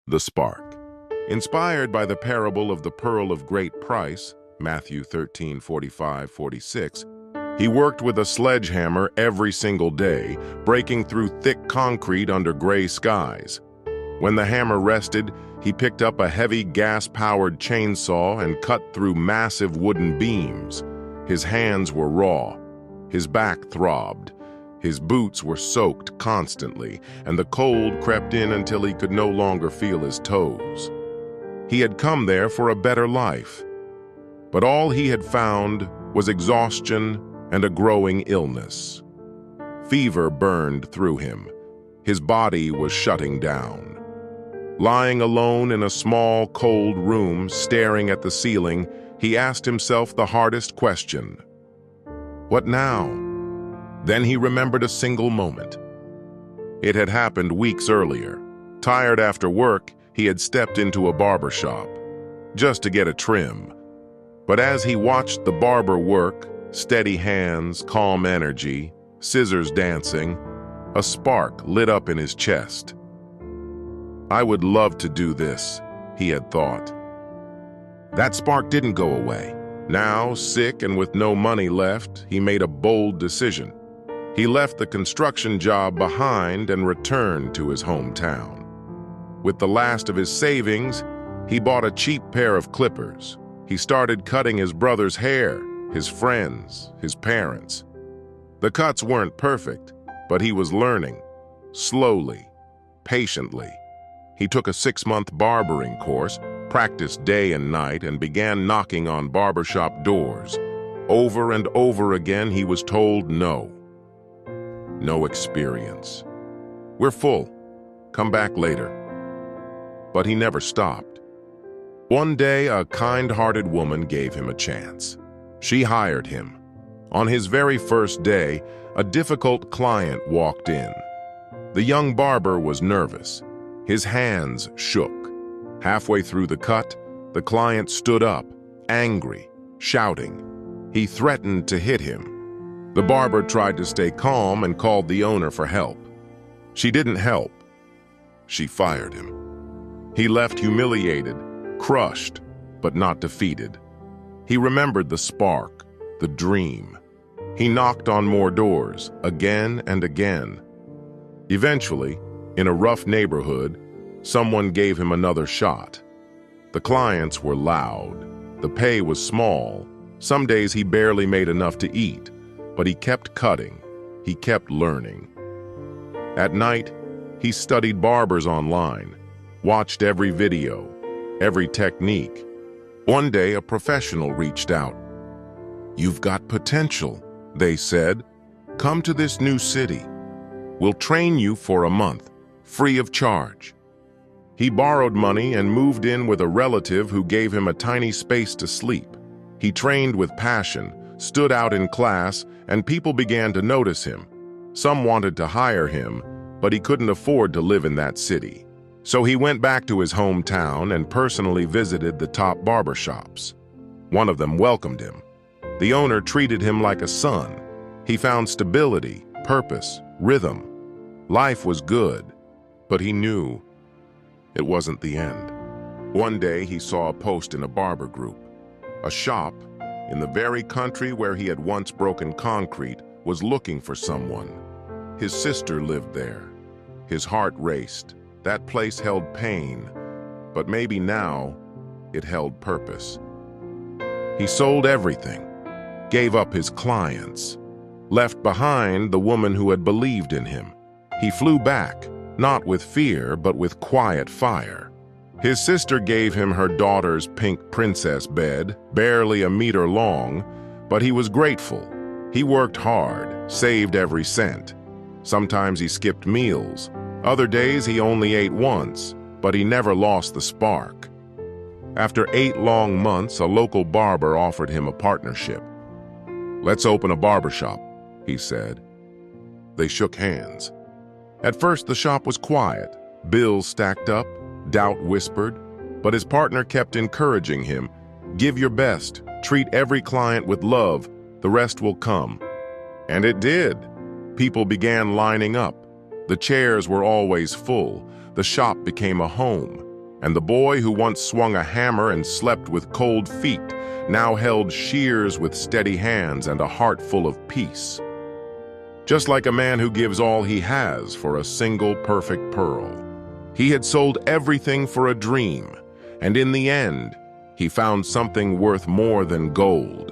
The spark. Inspired by the parable of the pearl of great price, Matthew 13:45-46, he worked with a sledgehammer every single day, breaking through thick concrete under gray skies. When the hammer rested, he picked up a heavy gas-powered chainsaw and cut through massive wooden beams. His hands were raw. His back throbbed. His boots were soaked constantly, and the cold crept in until he could no longer feel his toes. He had come there for a better life, but all he had found was exhaustion and a growing illness. Fever burned through him. His body was shutting down. Lying alone in a small, cold room, staring at the ceiling, he asked himself the hardest question: what now? Then he remembered a single moment. It had happened weeks earlier. Tired after work, he had stepped into a barber shop, just to get a trim. But as he watched the barber work, steady hands, calm energy, scissors dancing, a spark lit up in his chest. I would love to do this, he had thought. That spark didn't go away. Now, sick and with no money left, he made a bold decision. He left the construction job behind and returned to his hometown. With the last of his savings, he bought a cheap pair of clippers. He started cutting his brother's hair, his friends, his parents. The cuts weren't perfect, but he was learning, slowly, patiently. He took a 6-month barbering course, practiced day and night, and began knocking on barbershop doors. Over and over again, he was told no. No experience. We're full. Come back later. But he never stopped. One day, a kind-hearted woman gave him a chance. She hired him. On his very first day, a difficult client walked in. The young barber was nervous. His hands shook. Halfway through the cut, the client stood up, angry, shouting. He threatened to hit him. The barber tried to stay calm and called the owner for help. She didn't help. She fired him. He left humiliated, crushed, but not defeated. He remembered the spark, the dream. He knocked on more doors, again and again. Eventually, in a rough neighborhood, someone gave him another shot. The clients were loud. The pay was small. Some days he barely made enough to eat. But he kept cutting. He kept learning. At night, he studied barbers online, watched every video, every technique. One day, a professional reached out. "You've got potential," they said. "Come to this new city. We'll train you for a month, free of charge." He borrowed money and moved in with a relative who gave him a tiny space to sleep. He trained with passion, stood out in class, and people began to notice him. Some wanted to hire him, but he couldn't afford to live in that city. So he went back to his hometown and personally visited the top barbershops. One of them welcomed him. The owner treated him like a son. He found stability, purpose, rhythm. Life was good, but he knew it wasn't the end. One day he saw a post in a barber group. A shop in the very country where he had once broken concrete was looking for someone. His sister lived there. His heart raced. That place held pain, but maybe now it held purpose. He sold everything, gave up his clients, left behind the woman who had believed in him. He flew back, not with fear, but with quiet fire. His sister gave him her daughter's pink princess bed, barely a meter long, but he was grateful. He worked hard, saved every cent. Sometimes he skipped meals. Other days he only ate once, but he never lost the spark. After 8 long months, a local barber offered him a partnership. "Let's open a barbershop," he said. They shook hands. At first, the shop was quiet. Bills stacked up, doubt whispered, but his partner kept encouraging him. "Give your best, treat every client with love, the rest will come." And it did. People began lining up. The chairs were always full. The shop became a home. And the boy who once swung a hammer and slept with cold feet now held shears with steady hands and a heart full of peace. Just like a man who gives all he has for a single perfect pearl. He had sold everything for a dream, and in the end, he found something worth more than gold.